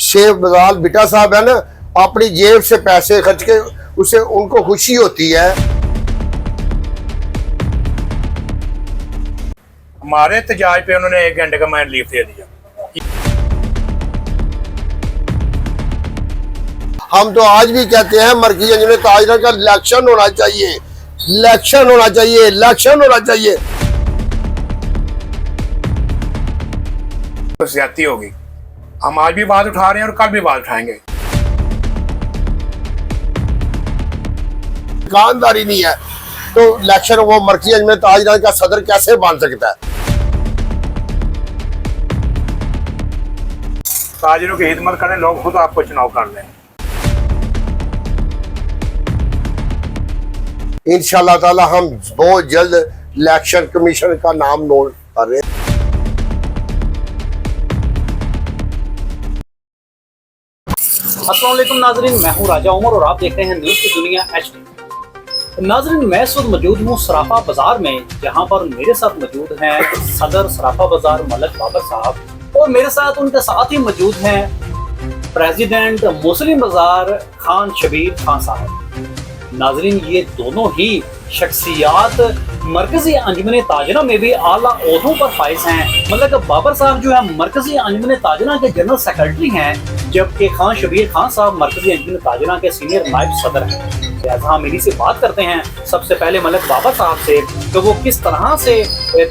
Sheikh बजाल beta साहब है ना, अपनी जेब से पैसे खर्च के उसे उनको खुशी होती है। हमारे एहतजाज पे उन्होंने 1 घंटे का मैं रिलीफ दे दिया। हम तो आज भी कहते हैं मरकज़ी में ताजरा का इलेक्शन होना चाहिए, इलेक्शन होना चाहिए, इलेक्शन होना चाहिए। तो ज्यादती होगी। हम आज भी बात उठा रहे हैं और कल भी बात उठाएंगे। ईमानदारी नहीं है तो इलेक्शन वो मरकज़ी में ताजरा का सदर कैसे बन सकता है? ताजरों की खिदमत करें, लोग खुद आपको चुनाव कर लें। इंशाअल्लाह ताला हम बहुत जल्द इलेक्शन कमीशन का नाम नोट कर रहे हैं। अस्सलाम वालेकुम नाजरीन, मैं हूं राजा उमर और आप देख रहे हैं न्यूज़ की दुनिया HD। नाजरीन, मैं इस वक्त मौजूद हूं सराफा बाजार में, जहां पर मेरे साथ मौजूद हैं सदर सराफा बाजार मलक बाबर साहब और मेरे साथ उनके साथ ही मौजूद हैं प्रेसिडेंट मुस्लिम बाजार खान शबीर खान साहब। नाजरीन, ये दोनों ही शख्सियात मरकजी अंजुमन ताजना में भी आला ओहदों पर फाइज हैं। मतलब बाबर साहब जो है मरकजी अंजुमन ताजना के जनरल सेक्रेटरी हैं, जबकि खान शबीर खान साहब मरकजी अंजुमन ताजना के सीनियर नायब सदर हैं। लिहाजा हम इन्हीं से बात करते हैं सबसे पहले मलक बाबर साहब से, तो वो किस तरह से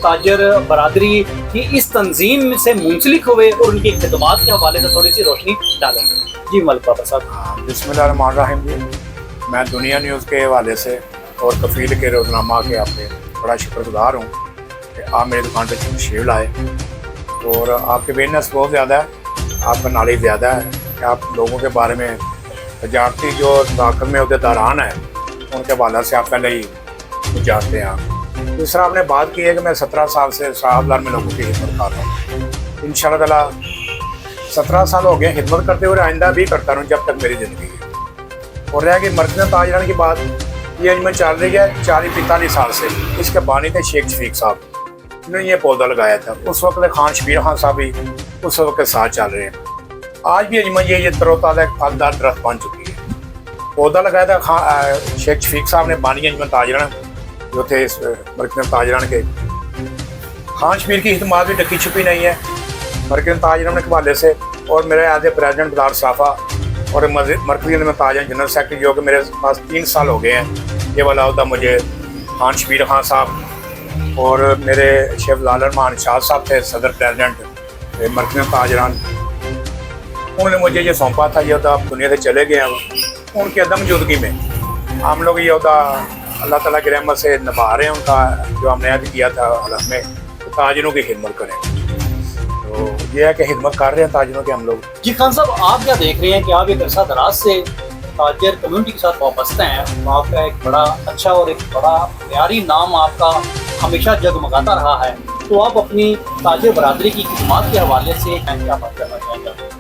ताजर बरादरी की इस तंजीम से मुंसलिक हुए और उनकी खिदमात के हवाले से थोड़ी सी रोशनी डालेंगे। जी मलक बाबर साहब। बिस्मिल्लाहिर्रहमानिर्रहीम जी, मैं दुनिया न्यूज़ के हवाले से और कफील के रोजनामा के आपके बड़ा शुक्रगुजार हूँ कि आप मेरी दुकान पर तशरीफ लाए और आपके अवेयरनेस बहुत ज़्यादा है, आपका नॉलेज ज़्यादा है कि आप लोगों के बारे में तजारती जो ताकत में अहदेदारान है उनके हवाले से आप पहले ही जानते हैं। आप दूसरा आपने बात की है कि मैं 17 साल से शाहबाद में लोगों की खिदमत कर रहा हूँ। इंशाअल्लाह ताला 17 साल हो गए खिदमत करते हुए, आइंदा भी करता रहूँ जब तक मेरी ज़िंदगी है। और रह गई मरकज़ी ताजरान की बात, ये अंजुमन चल रही है 40-45 साल से। इसके बानी थे शेख शफीक साहब, उन्होंने ये पौधा लगाया था। उस वक्त खान शबीर खान साहब भी उस वक्त के साथ चल रहे हैं। आज भी अंजुमन ये तरोताज़ा फलदार दरख्त बन चुकी है। पौधा लगाया था शेख शफीक साहब ने, बानी अंजुमन ताजरान जो थे इस मरकज़ी ताजरान के। खान शबीर की खिदमत भी ढकी छुपी नहीं है मरकज़ी ताजरान के हवाले से। और मेरे एज ए प्रेसिडेंट बाजार सराफा और मरकज़ी अंजुमन ताजरान जनरल सेक्रेटरी जो कि मेरे पास 3 साल हो गए हैं, ये वाला अहदा मुझे खान शबीर खान साहब और मेरे शेख लालरमान शाह साहब थे सदर प्रेसिडेंट मरकज़ी ताजरान, उन्होंने मुझे ये सौंपा था। ये अहदा दुनिया से चले गए हैं। उनकी अदम मौजूदगी में हम लोग ये अहदा अल्लाह ताला की रहमत से निभा रहे हैं। उनका जो हमने अहद किया था हलफ में, तो ताजरों की खिदमत करें। तो ये है कि खिदमत कर रहे हैं ताजरों के हम लोग। जी खान साहब, आप क्या देख रहे हैं कि आप एक अरसा दराज से ताजर कम्युनिटी के साथ वाबस्ता हैं, आपका एक बड़ा अच्छा और एक बड़ा प्यारी नाम आपका हमेशा जगमगाता रहा है, तो आप अपनी ताजर बरादरी की खिदमत के हवाले से क्या बात करना चाहेंगे?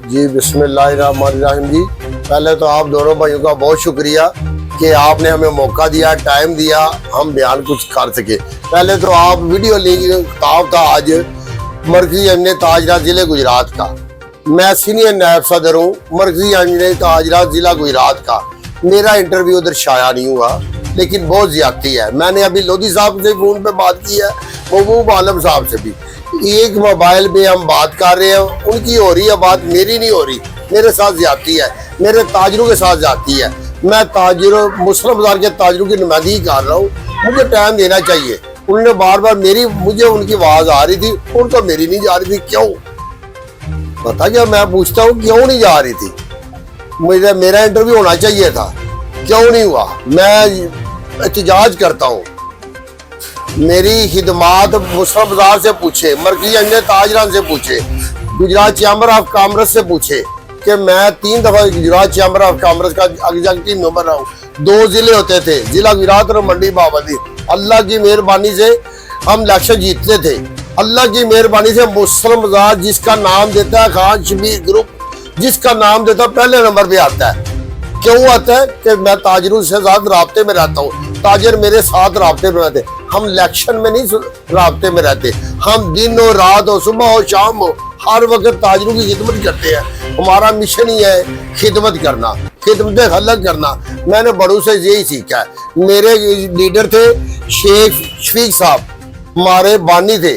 जी बिस्मिल्लाहिर्रहमानिर्रहीम जी, पहले तो आप दोनों भाइयों का बहुत शुक्रिया कि आपने हमें मौका दिया, टाइम दिया, हम बयान कुछ कर सके। पहले तो आप वीडियो लेके खिताब था आज मरकज़ी अंजुमन ताजरा जिले गुजरात का। मैं सीनियर नायब सदर हूँ मरकज़ी अंजुमन ताजरा जिला गुजरात का। मेरा इंटरव्यू उधर शाया नहीं हुआ, लेकिन बहुत ज्यादती है। मैंने अभी लोधी साहब से फोन पे बात की है, महबूब आलम साहब से भी। एक मोबाइल पे हम बात कर रहे हैं, उनकी हो रही है बात, मेरी नहीं हो रही। मेरे साथ ज्यादती है, मेरे ताजरों के साथ ज्यादती है। मैं ताजरों मुस्लिम बाजार के ताजरों की नुमाइंदगी कर रहा हूँ, मुझे टाइम देना चाहिए। उन्होंने बार बार मुझे उनकी आवाज आ रही थी, उनको मेरी नहीं जा रही थी। क्यों पता क्या? मैं पूछता हूँ क्यों नहीं जा रही थी? मेरा इंटरव्यू होना चाहिए था, क्यों नहीं हुआ? मैं एहतजाज करता हूँ। मेरी खिदमात मुस्लिम बाजार से पूछे, मरकज़ी अंजुमन ताजरान से पूछे, गुजरात चैम्बर ऑफ कॉमर्स से पूछे कि मैं 3 दफा गुजरात चैम्बर ऑफ कॉमर्स का एग्जीक्यूटिव मेंबर रहा हूँ। 2 जिले होते थे, जिला गुजरात और मंडी बाबंदी। अल्लाह की मेहरबानी से हम इलेक्शन जीतते थे। अल्लाह की मेहरबानी से मुस्लिम बाजार जिसका नाम देता है, खान शबीर ग्रुप जिसका नाम देता है, पहले नंबर पे आता है। क्यों आता है? कि मैं ताजरों से साथ राब्ते में रहता हूँ, ताजर मेरे साथ राब्ते में रहते। हम इलेक्शन में नहीं राब्ते में रहते, हम दिन और रात हो, सुबह हो शाम हो, हर वक्त ताजरों की खिदमत करते हैं। हमारा मिशन ही है खिदमत करना, खिदमत खलक करना। मैंने बड़ों से यही सीखा है। मेरे लीडर थे शेख शफीक साहब, हमारे बानी थे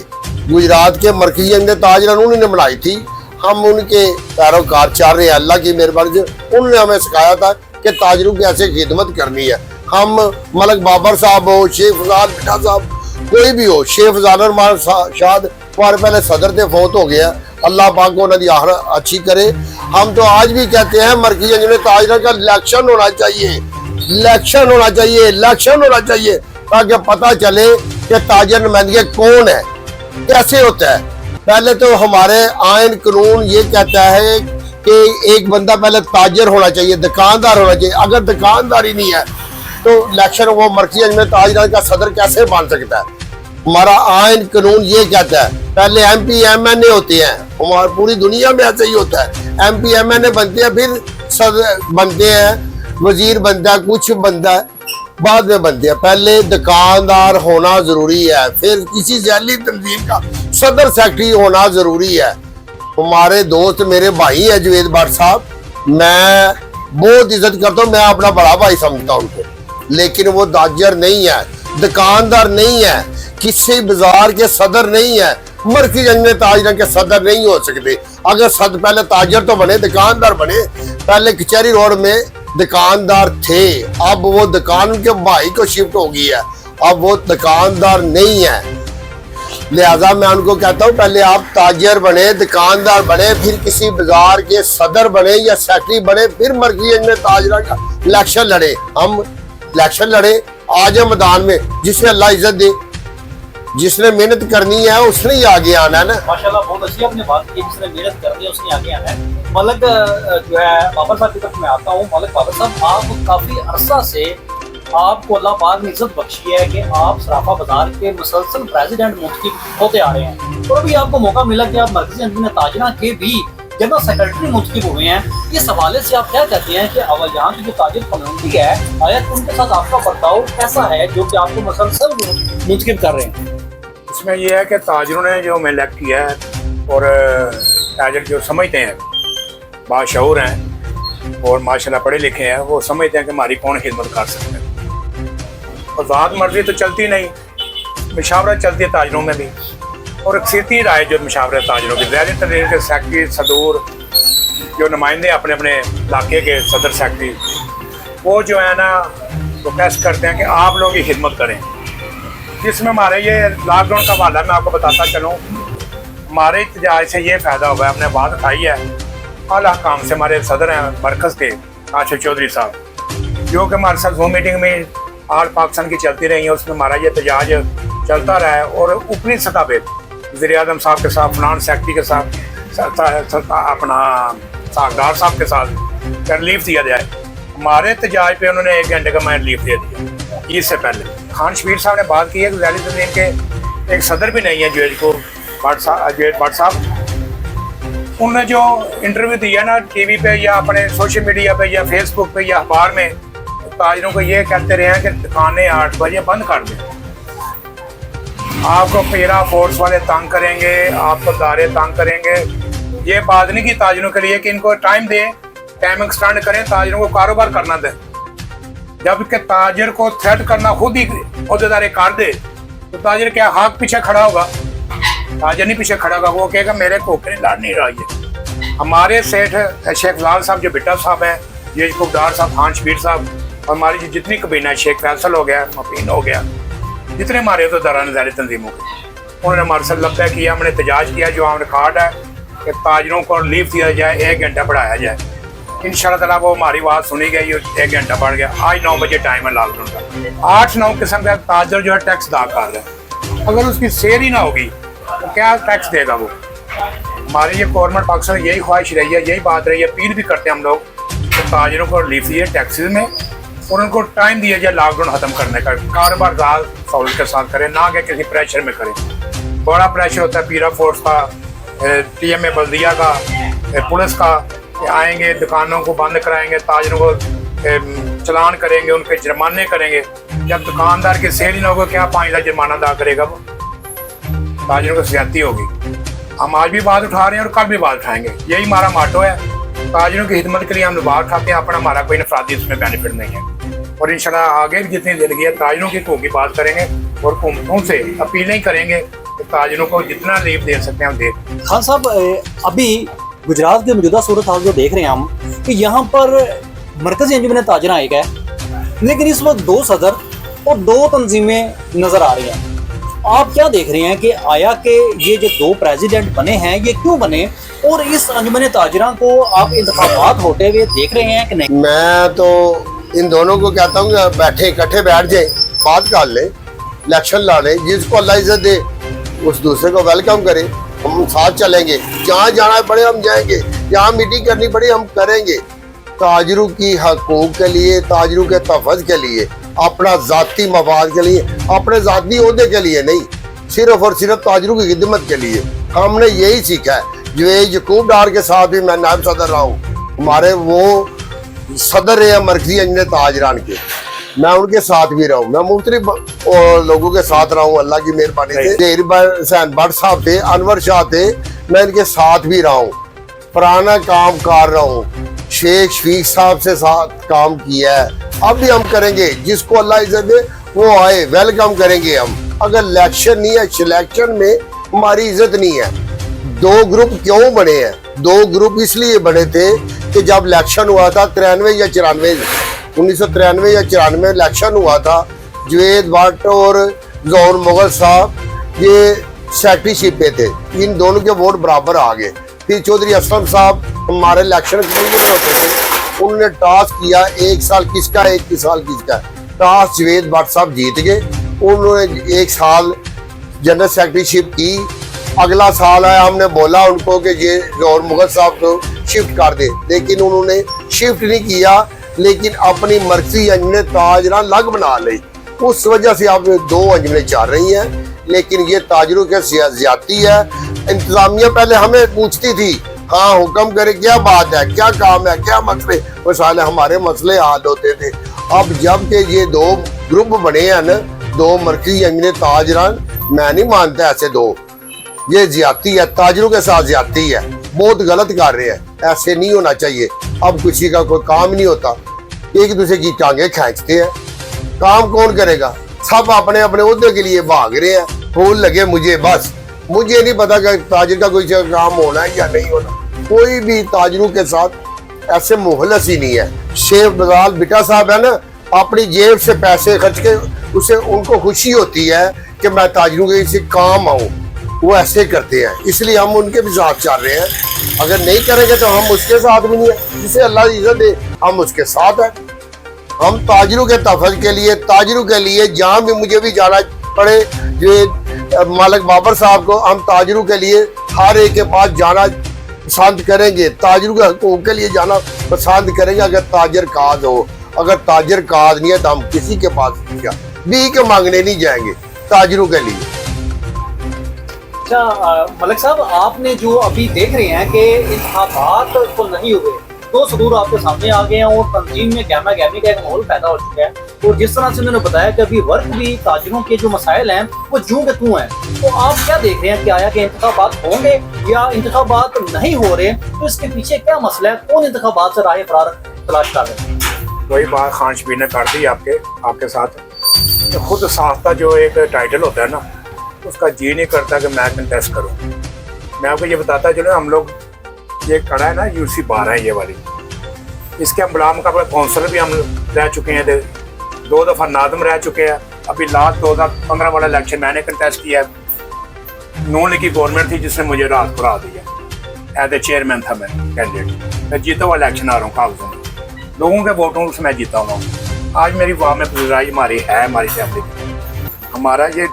गुजरात के मरकजी अंदर ताजरा उन्होंने बनाई थी। हम उनके पैरोकार चल रहे हैं, अल्लाह की मेहरबानी से। उन्होंने हमें सिखाया था कि ताजरों की ऐसे खिदमत करनी है। हम मलक बाबर साहब हो, शेख फजाल बिठा साहब, कोई भी हो, शेख फजाल शाद हमारे पहले सदर थे, फौत हो गया, अल्लाह पाक को उन्हें आखिरत अच्छी करे। हम तो आज भी कहते हैं मरकजी में ताजरा का इलेक्शन होना चाहिए, इलेक्शन होना चाहिए, इलेक्शन होना चाहिए, ताकि पता चले कि ताजर नुमाइंदगी कौन है, कैसे होता है। पहले तो हमारे आइन कानून ये कहता है कि एक बंदा पहले ताजर होना चाहिए, दुकानदार होना चाहिए। अगर दुकानदारी नहीं है तो इलेक्शन वो मरकजी में ताजरा का सदर कैसे बन सकता है। हमारा आइन कानून ये कहता है पहले MP MNA होते हैं, हमारी पूरी दुनिया में ऐसा ही होता है। MP MNA बनते हैं, फिर सदर बनते हैं, वजीर बनता है, कुछ बनता है, बाद में बनते हैं। पहले दुकानदार होना जरूरी है, फिर किसी जैली तंजीम का सदर सेक्रेटरी होना जरूरी है। हमारे दोस्त मेरे भाई है जुवेद भट्ट साहब, मैं बहुत इज्जत करता हूँ, मैं अपना बड़ा भाई समझता हूँ उनको, लेकिन वो ताजर नहीं है, दुकानदार नहीं है, किसी बाजार के सदर नहीं है, मरकजी में ताजर के सदर नहीं हो सकते। अगर पहले ताजर तो बने, दुकानदार बने। पहले कचहरी रोड में दुकानदार थे, अब वो दुकान के भाई को शिफ्ट हो गई है, अब वो दुकानदार नहीं है। लिहाजा मैं उनको कहता हूँ पहले आप ताजर बने, दुकानदार बने, फिर किसी बाजार के सदर बने या सेक्रेटरी बने, फिर मरकजी में ताजरा का इलेक्शन लड़े। हम इलेक्शन लड़े, आ जाए मैदान में, जिसने अल्लाह इज्जत दे, जिसने मेहनत करनी है उसने ही आगे आना है ना। माशाल्लाह बहुत अच्छी आपने बात की, जिसने मेहनत करनी है उसने आगे आना है। मलक जो है बाबर साहब की तरफ मैं आता हूँ। मलक बाबर साहब, आप काफी अरसा से आपको अल्लाह पाक ने इज्जत बख्शी है कि आप सराफा बाजार के मुसलसल प्रेसिडेंट मुंतखब होते आ रहे हैं, और अभी आपको मौका मिला कि आप मरकजी अंजुमन ताजरा के भी जनरल सेक्रेटरी मुंतखब हुए हैं। इस हवाले से आप क्या कहते हैं कि अवल यहाँ की जो ताजिर कम्युनिटी है, आया उनके साथ आपका बर्ताव कैसा है जो कि आपको मुसलसल मुंतखब कर रहे हैं? इसमें यह है कि ताजरों ने जो हमें इलेक्ट किया है, और ताजर जो समझते हैं, बाशऊर हैं और माशाल्लाह पढ़े लिखे हैं, वो समझते हैं कि हमारी कौन खिदमत कर सकते हैं। और ज़ात मर्जी तो चलती नहीं, मशावरत चलती है ताजरों में भी, और अक्सरियती राय जो मशावरत ताजरों की ज़्यादा तरीके के सेक्रेटरी सदूर जो नुमाइंदे अपने अपने इलाके के सदर सेक्रेटरी, वो जो है ना रिक्वेस्ट करते हैं कि आप लोग की खिदमत करें। जिसमें हमारे ये लॉकडाउन का हवाला मैं आपको बताता चलूँ, हमारे इत्तेजाज से ये फ़ायदा हुआ है, हमने बात उठाई है आला काम से। हमारे सदर हैं मरकज़ के काशिफ चौधरी साहब, जो कि हमारे साथ जूम मीटिंग में आल पाकिस्तान की चलती रही है, उसमें हमारा ये एहतजाज चलता रहा है। और ऊपरी सतह पे वज़ीर-ए-आज़म साहब के साथ, फिनांस सेक्रेटरी के साथ, अपना सागदार साहब के साथ रिलीफ दिया जाए। हमारे एहतजाज पे उन्होंने 1 घंटे का मैं रिलीफ दे दिया। इससे पहले खान शबीर साहब ने बात की है कि वैली तंजीम के एक सदर भी नहीं है जुवेद भट्ट साहब, उन्होंने जो इंटरव्यू दिया ना TV पे या अपने सोशल मीडिया पे या फेसबुक पे या अखबार में, ताजरों को ये कहते रहे हैं कि दुकानें 8 बजे बंद कर दें, आपको पेरा फोर्स वाले तंग करेंगे, आपको दारे तंग करेंगे। ये बात नहीं की ताजरों के लिए कि इनको टाइम दें, टाइम एक्सटेंड करें, ताजरों को कारोबार करना दें। जबकि ताजर को थ्रेट करना खुद ही अहदेदार कर दे तो ताजर क्या हाथ पीछे खड़ा होगा? ताजर नहीं पीछे खड़ा होगा, वो कहेगा मेरे कोकरे लड़ नहीं रहा है। हमारे सेठ शेख लाल साहब जो बिट्टा साहब हैं, ये खुबदार साहब, खान शबीर साहब, और हमारी जितनी कबीना, शेख फैसल हो गया, मफीन हो गया, जितने हमारे तो दौरान ज़ारी तंजीमों के, उन्होंने हमारे साथ लब्धा किया, हमने एहतजाज किया। जो हम रिकॉर्ड है कि ताजरों को रिलीफ दिया जाए, 1 घंटा बढ़ाया जाए। इंशाअल्लाह ताला वो हमारी बात सुनी गई और 1 घंटा बढ़ गया। आज 9 बजे टाइम है लॉकडाउन का। 8-9 किस्म का ताजर जो है टैक्स अदा कर रहा है, अगर उसकी सेल ही ना होगी तो क्या टैक्स देगा वो? हमारी ये गवर्नमेंट पाकिस्तान यही ख्वाहिश रही है, यही बात रही है, अपील भी करते हैं हम लोग कि ताजरों को रिलीफ दिए टैक्सेस में, और उनको टाइम दिया जाए लॉकडाउन ख़त्म करने का। कारोबार सहूलत के साथ करें, ना कि किसी प्रेशर में करें। बड़ा प्रेशर होता है पीरा फोर्स का, TMA बल्दिया का, पुलिस का, आएंगे दुकानों को बंद कराएंगे, ताजरों को चलान करेंगे, उनके जुर्माने करेंगे। जब दुकानदार की सेल ही ना होगा, क्या 5 लाख जुर्माना अदा करेगा वो? ताजरों को ज्यादती होगी। हम आज भी बात उठा रहे हैं और कल भी बात उठाएंगे। यही हमारा माटो है ताजरों की खिदमत के लिए हम लबार खाते हैं, अपना हमारा कोई नफराती इसमें बेनिफिट नहीं है। और इंशाल्लाह आगे भी जितनी जिंदगी है ताजरों की हकूक़ की बात करेंगे और हुकूमतों से अपीलें करेंगे कि ताजरों को जितना लीव दे सकते हैं हम दें। खान साहब, अभी गुजरात की मौजूदा सूरत हाल जो देख रहे हैं हम कि यहाँ पर मरकजी अंजुमन ताजरा एक है, लेकिन इस वक्त 2 सदर और 2 तंजीमें नजर आ रही हैं। आप क्या देख रहे हैं कि आया कि ये जो 2 प्रेसिडेंट बने हैं ये क्यों बने, और इस अंजुमन ताजरा को आप इंतखाबात होते हुए देख रहे हैं कि नहीं? मैं तो इन दोनों को कहता हूँ कि बैठे इकट्ठे बैठ जाए, बात कर ले, इलेक्शन लड़े, जिसको अल्लाह इज्जत दे उस दूसरे को वेलकम करे, हम साथ चलेंगे, जहाँ जाना पड़े हम जाएंगे, जहाँ मीटिंग करनी पड़े हम करेंगे। ताजरों की हकूक के लिए, ताजरों के तहफ़्फ़ुज़ के लिए, अपना ज़ाती मफाद के लिए, अपने ज़ाती ओहदे के लिए नहीं, सिर्फ और सिर्फ ताजरों की खिदमत के लिए। हमने यही सीखा है। जो यकूब डार के साथ भी मैं नायब सदर रहा हूँ, हमारे वो सदर है मरकजी अंजुमन ताजरान के, मैं उनके साथ भी रहा हूँ, मैं मुख्तलिफ लोगों के साथ रहा हूँ, अल्लाह की मेहरबानी से। ज़हीर हुसैन भट्ट साहब थे, अनवर शाह थे, मैं इनके साथ भी रहा हूँ, पुराना काम कर रहा हूँ, शेख शफीक साहब से साथ काम किया है, अब भी हम करेंगे। जिसको अल्लाह इज्जत दे वो आए, वेलकम करेंगे हम। अगर इलेक्शन नहीं है, सिलेक्शन में हमारी इज्जत नहीं है। 2 ग्रुप क्यों बने हैं? 2 ग्रुप इसलिए बने थे कि जब इलेक्शन हुआ था 93 या 94, 1993 या 94 इलेक्शन हुआ था, जवेद भट्ट और ज़ोहर मुगल साहब ये सेक्रेटरीशिप पे थे, इन दोनों के वोट बराबर आ गए। फिर चौधरी असलम साहब हमारे इलेक्शन कमीशन में होते थे, उन्होंने टॉस किया, 1 साल किसका 1 साल किसका, टॉस जवेद भट्ट साहब जीत गए, उन्होंने 1 साल जनरल सेक्रेटरीशिप की। अगला साल आया, हमने बोला उनको कि ये ज़ोहर मुगल साहब को शिफ्ट कर दे, लेकिन उन्होंने शिफ्ट नहीं किया, लेकिन अपनी मर्जी अंजुमन ताजरा अलग बना ली। उस वजह से अब 2 अंजुमनें चल रही हैं, लेकिन ये ताजरों के ज्यादती है। इंतजामिया पहले हमें पूछती थी, हाँ हुक्म करे, क्या बात है, क्या काम है, क्या मसले, वो साले हमारे मसले हल होते थे। अब जब के ये 2 ग्रुप बने हैं ना, 2 मरकजी अंजुमन ताजरान, मैं नहीं मानता ऐसे 2, ये ज्यादती है, ताजरों के साथ ज्यादती है, बहुत गलत कर रहे हैं, ऐसे नहीं होना चाहिए। अब किसी का कोई काम नहीं होता, एक दूसरे की टांगे खींचते हैं, काम कौन करेगा? सब अपने अपने ओहदे के लिए भाग रहे हैं, फूल लगे मुझे, बस मुझे नहीं पता कि ताजिर का कोई काम होना है या नहीं होना। कोई भी ताजरों के साथ ऐसे मुखलस ही नहीं है। शेख बजाल बिटा साहब है ना, अपनी जेब से पैसे खर्च के उसे उनको खुशी होती है कि मैं ताजरों के इसी काम आऊँ, वो ऐसे करते हैं, इसलिए हम उनके भी साथ चल रहे हैं। अगर नहीं करेंगे तो हम उसके साथ भी नहीं है, जिसे अल्लाह इज्जत दे हम उसके साथ हैं। हम ताजरों के तहफ़्फ़ुज़ के लिए, ताजरों के लिए जहाँ भी मुझे भी जाना पड़े, जो मालिक बाबर साहब को, हम ताजरों के लिए हर एक के पास जाना पसंद करेंगे, ताजरों के हकूक़ के लिए जाना पसंद करेंगे। अगर ताजर काज हो, अगर ताजर काज नहीं है तो हम किसी के पास भी के मांगने नहीं जाएंगे ताजरों के लिए। अच्छा मलिक साहब, आपने जो अभी देख रहे हैं कि इंतखाबात तो नहीं हुए, 2 सदूर आपके सामने आ गए हैं और तंजीम में गहमा गहमी का एक माहौल पैदा हो चुका है, और जिस तरह से उन्होंने बताया कि अभी वर्क भी ताजरों के जो मसाइल हैं वो जूं के तूं हैं, तो आप क्या देख रहे हैं कि आया कि इंतखाबात होंगे या इंतखाबात नहीं हो रहे, तो इसके पीछे क्या मसला है? कौन इंतखाबात से राह फरार तलाश कर रहे हैं? वही बात खान शबीर ने कर दी आपके साथ। तो खुद साख्ता जो एक टाइटल होता है ना, उसका जी नहीं करता कि मैं कंटेस्ट करूं। मैं आपको ये बताता चलो, हम लोग ये खड़ा है ना UC 12 है ये वाली, इसके हम बड़ा मुकाबला काउंसलर भी हम रह चुके हैं, 2 दफ़ा नादम रह चुके हैं। अभी लास्ट 2015 वाला इलेक्शन मैंने कंटेस्ट किया है, नून लीग की गवर्नमेंट थी जिसने मुझे रात को रात दिया, एज ए चेयरमैन था मैं कैंडिडेट, मैं जीता हुआ इलेक्शन आ रहा हूँ कागजों में, लोगों के वोटों से मैं जीता हुआ हूँ। आज मेरी वाह में गुजराई हमारी है, हमारी फैमिली, हमारा ये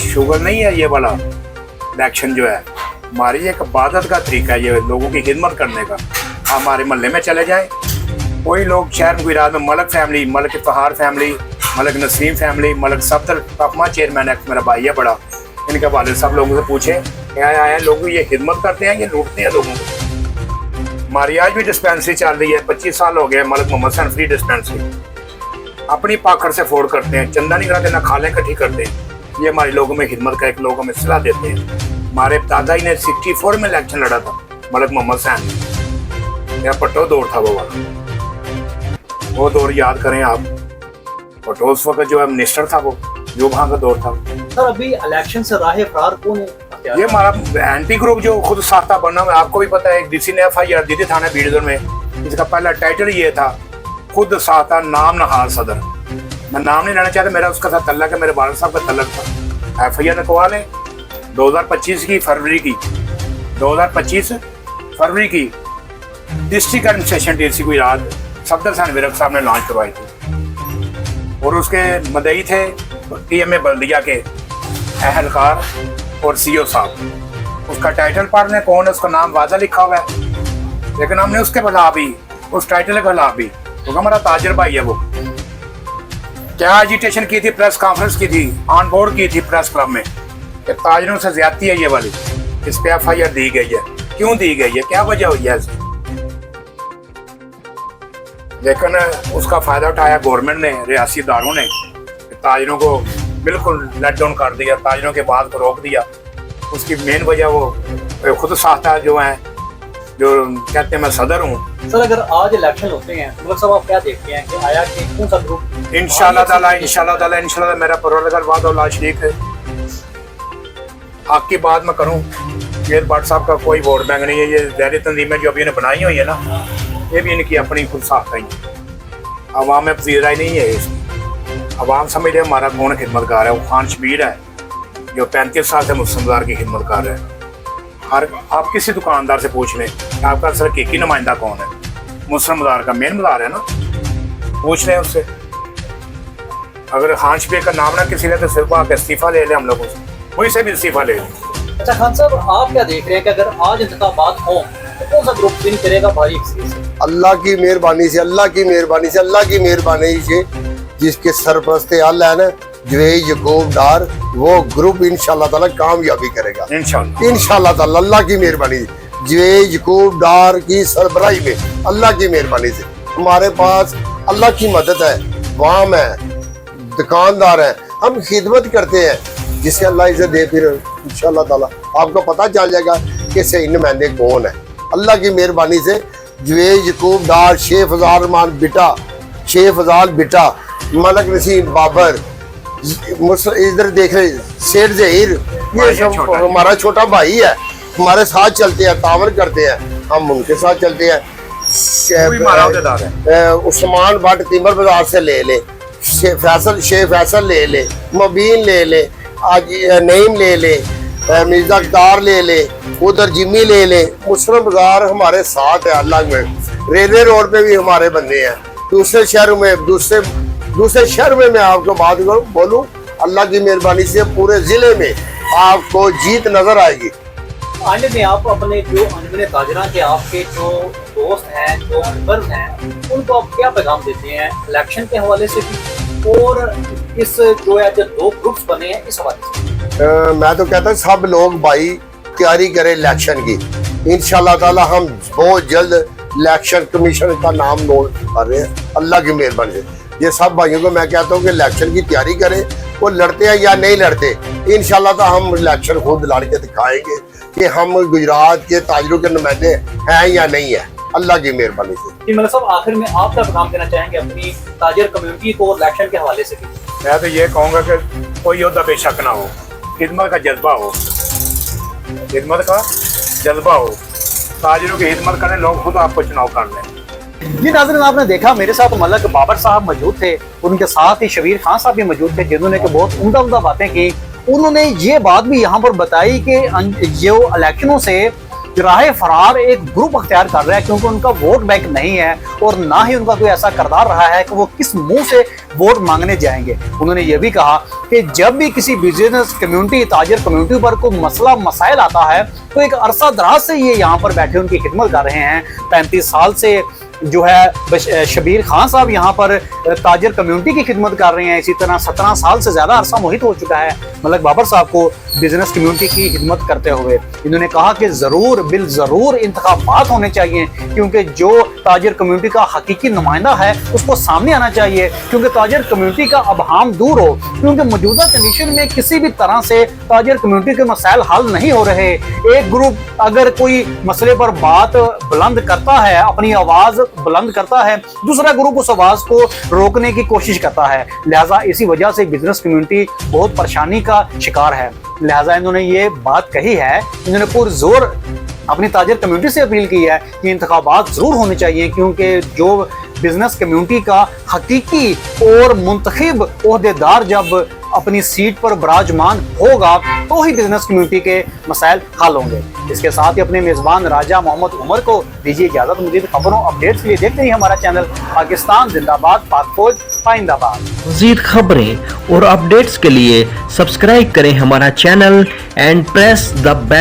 शुगर नहीं है ये वाला इलेक्शन जो है, हमारी एक इबादत का तरीका है, ये लोगों की खिदमत करने का। हमारे मोहल्ले में चले जाएं, कोई लोग शहर में गुजरात में Malak family, Malak Iftikhar family, Malak Naseem family, Malak Safdar पफमा चेयरमैन है, मेरा भाई है बड़ा, इनके वाले सब लोगों से पूछे क्या आए लोग ये खिदमत करते हैं, ये लूटते हैं लोगों को। हमारी आज भी डिस्पेंसरी चल रही है, 25 साल हो गए, मलक मोहम्मद हसन फ्री डिस्पेंसरी, अपनी पाखड़ से फोड़ करते हैं, चंदा नहीं कराते, ना खालें इकट्ठी करते हैं। ये हमारे लोगों में खिदमत का एक लोगों में सलाह देते हैं। हमारे दादा ही ने 64 में इलेक्शन लड़ा था, मलक मोहम्मद हसन, या पट्टो दौर था वो वाला, वो दौर याद करें आप। पट्टो उस वक्त जो है मिनिस्टर था, वो जो वहाँ का दौर था। सर अभी इलेक्शन से राह फरार कौन है? ये हमारा एंटी ग्रुप जो खुद साख्ता बना है, आपको भी पता है। डीसी ने FIR दी थी थाना बीडगढ़ में, इसका पहला टाइटल ये था, खुद साख्ता नाम नहार सदर। मैं नाम नहीं लेना चाहता, मेरा उसका साथ तल्लक है, मेरे वालिद साहब का तल्लक था। FIR निकलवा लें 2025 की फरवरी की, 2025 फरवरी की डिस्ट्रिक्ट एडमिनिस्ट्रेशन DC को रात सफदर खान विरक साहब ने लॉन्च करवाई थी, और उसके मदई थे TMA बल्दिया के अहलकार और CO साहब। उसका टाइटल पढ़ लें कौन है, उसका नाम वादा लिखा हुआ है, लेकिन हमने उसके खिलाफ भी, उस टाइटल के खिलाफ भी, क्योंकि हमारा ताजर भाई है वो, क्या एजिटेशन की थी, प्रेस कॉन्फ्रेंस की थी, ऑन बोर्ड की थी प्रेस क्लब में कि ताजरों से ज्यादती है ये वाली, इस पे FIR दी गई है। क्यों दी गई है, क्या वजह हुई है? लेकिन उसका फायदा उठाया गवर्नमेंट ने, रियासी इदारों ने, ताजरों को बिल्कुल लेट डाउन कर दिया, ताजरों के बाद को रोक दिया। उसकी मेन वजह वो खुद साख्ता जो है, जो कहते हैं मैं सदर हूँ। सर अगर आज इलेक्शन होते हैं तो साहब आप क्या देखते हैं कि आया कि कौन सा ग्रुप इंशाल्लाह ताला मेरा परवरदिगार वादा औला शरीक है, आपकी बात मैं करूँ, ये भट्ट साहब का कोई वोट बैंक नहीं है। ये ज़हरी तंजीमें जो अभी इन्हें बनाई हुई है ना, ये भी इनकी अपनी खुद साख्ता ही है, अवाम में पजीराई नहीं है इसकी। अवाम समझ रहे हमारा कौन खिदमतगार है, वो खान शबीर है जो 35 साल से मुस्लिम बाज़ार की खिदमत कर रहे हैं। हर आप किसी दुकानदार से पूछ लें कि आपका सर हकीकी नुमाइंदा कौन है, मुस्लिम बाज़ार का मेन बाज़ार है ना, पूछ लें उससे। अगर खान शबीर का नाम ना किसी ने तो सिर्फ आके इस्तीफ़ा ले लें, हम लोगों से वही से भी इस्तीफ़ा ले लें। अच्छा खान साहब आप क्या देख रहे हैं कि अगर आज इंतखाबात हों तो कौन सा ग्रुप विन करेगा भारी अक्सरियत से? अल्लाह की मेहरबानी से, अल्लाह की मेहरबानी से, अल्लाह की मेहरबानी से जिसके सरपरस्ते अल्लाह है ना, जुवेद यकूब डार, वो ग्रुप इंशाल्लाह ताला कामयाबी करेगा इंशाल्लाह ताला, अल्लाह की मेहरबानी से। जुवेद यकूब डार की सरबराही में अल्लाह की मेहरबानी से हमारे पास अल्लाह की मदद है, वाम है, दुकानदार है, हम खिदमत करते हैं, जिसे अल्लाह इसे दे, फिर इंशाल्लाह ताला आपको पता चल जाएगा कि सही नुमाइंदे कौन है। अल्लाह की मेहरबानी से जुवेद यकूब डार, शेख फजाल रहमान बिटा, शेख फजाल बिटा, मलक नसीम बाबर, इधर देख रहे शेर जहीर, ये सब हमारा छोटा भाई है, हमारे साथ चलते हैं, तावर करते हैं, हम उनके साथ चलते हैं। उस्मान भट्ट तिमर बाजार से ले ले, शेख फैसल ले ले, मुबीन ले ले, आज नईम ले ले, मिर्जा अख्तार ले ले, उधर जिम्मी ले ले, मुस्लिम बाजार हमारे साथ है। अल्लाह में रेलवे रोड पे भी हमारे बंदे हैं, दूसरे शहर में, दूसरे शहर में मैं आपको बात बोलूं, अल्लाह की मेहरबानी से पूरे जिले में आपको जीत नजर आएगी। आने में आप अपने जो अनगिनत ताजरा के आपके जो दोस्त हैं, जो मेंबर्स हैं, उनको आप क्या पैगाम देते हैं इलेक्शन के हवाले से भी, और इस जो है जो दो ग्रुप्स बने हैं इस हवाले से? मैं तो कहता हूँ सब लोग भाई तैयारी करें इलेक्शन की, इंशाल्लाह ताला हम बहुत जल्द इलेक्शन कमीशन का नाम नोट कर रहे हैं, अल्लाह की मेहरबानी से। ये सब भाइयों को मैं कहता हूँ कि इलेक्शन की तैयारी करें, वो लड़ते हैं या नहीं लड़ते, इंशाल्लाह तो हम इलेक्शन खुद लड़ के दिखाएंगे कि हम गुजरात के ताजरों के नुमाइंदे हैं या नहीं है, अल्लाह की मेहरबानी से। मतलब साहब आखिर में आप क्या पैगाम देना चाहेंगे अपनी ताजर कम्युनिटी को इलेक्शन के हवाले से भी? मैं तो ये कहूँगा कि कोई योद्धा बेशक ना हो, खिदमत का जज्बा हो, खिदमत का जज्बा हो, ताजरों की खिदमत करें, लोग खुद आपको चुनाव कर लें। जी नाज़रीन, आपने देखा मेरे साथ मलक बाबर साहब मौजूद थे, उनके साथ ही शबीर खान साहब भी मौजूद थे, जिन्होंने कि बहुत उम्दा बातें की। उन्होंने ये बात भी यहाँ पर बताई कि जो इलेक्शनों से राह फरार एक ग्रुप अख्तियार कर रहा है, क्योंकि उनका वोट बैंक नहीं है और ना ही उनका कोई ऐसा किरदार रहा है कि वो किस मुंह से वोट मांगने जाएंगे। उन्होंने ये भी कहा कि जब भी किसी बिजनेस कम्युनिटी, ताजर कम्युनिटी पर कोई मसला मसाइल आता है तो एक अरसा दराज से ये यहाँ पर बैठे उनकी खिदमत कर रहे हैं। 35 साल से जो है शबीर खान साहब यहाँ पर ताजर कम्युनिटी की खिदमत कर रहे हैं। इसी तरह 17 साल से ज़्यादा अरसा मुहित हो चुका है मलक बाबर साहब को बिजनेस कम्युनिटी की खिदमत करते हुए। इन्होंने कहा कि ज़रूर बिल ज़रूर इंतखाबात होने चाहिए, क्योंकि जो ताजिर कम्युनिटी का हकीकी नुमाइंदा है उसको सामने आना चाहिए, क्योंकि ताजिर कम्युनिटी का अबहाम दूर हो, क्योंकि मौजूदा कंडीशन में किसी भी तरह से ताजिर कम्युनिटी के मसाइल हल नहीं हो रहे। एक ग्रुप अगर कोई मसले पर बात बुलंद करता है, अपनी आवाज बुलंद करता है, दूसरा ग्रुप उस आवाज को रोकने की कोशिश करता है। लिहाजा इसी वजह से बिजनेस कम्युनिटी बहुत परेशानी का शिकार है। लिहाजा इन्होंने ये बात कही है, इन्होंने पुरजोर अपनी ताजिर कम्युनिटी से अपील की है कि इंतखाबात जरूर होने चाहिए, क्योंकि जो बिजनेस कम्युनिटी का हकीकी और मुंतखब ओहदेदार जब अपनी सीट पर विराजमान होगा तो ही बिजनेस कम्युनिटी के मसाइल हल होंगे। इसके साथ ही अपने मेजबान राजा मोहम्मद उमर को दीजिए इजाजत। मजीद खबरों अपडेट्स के लिए देखते रहिए हमारा चैनल पाकिस्तान जिंदाबाद, पाक फौज पाइंदाबाद। मज़ीद खबरें और अपडेट्स के लिए सब्सक्राइब करें हमारा channel and press the bell.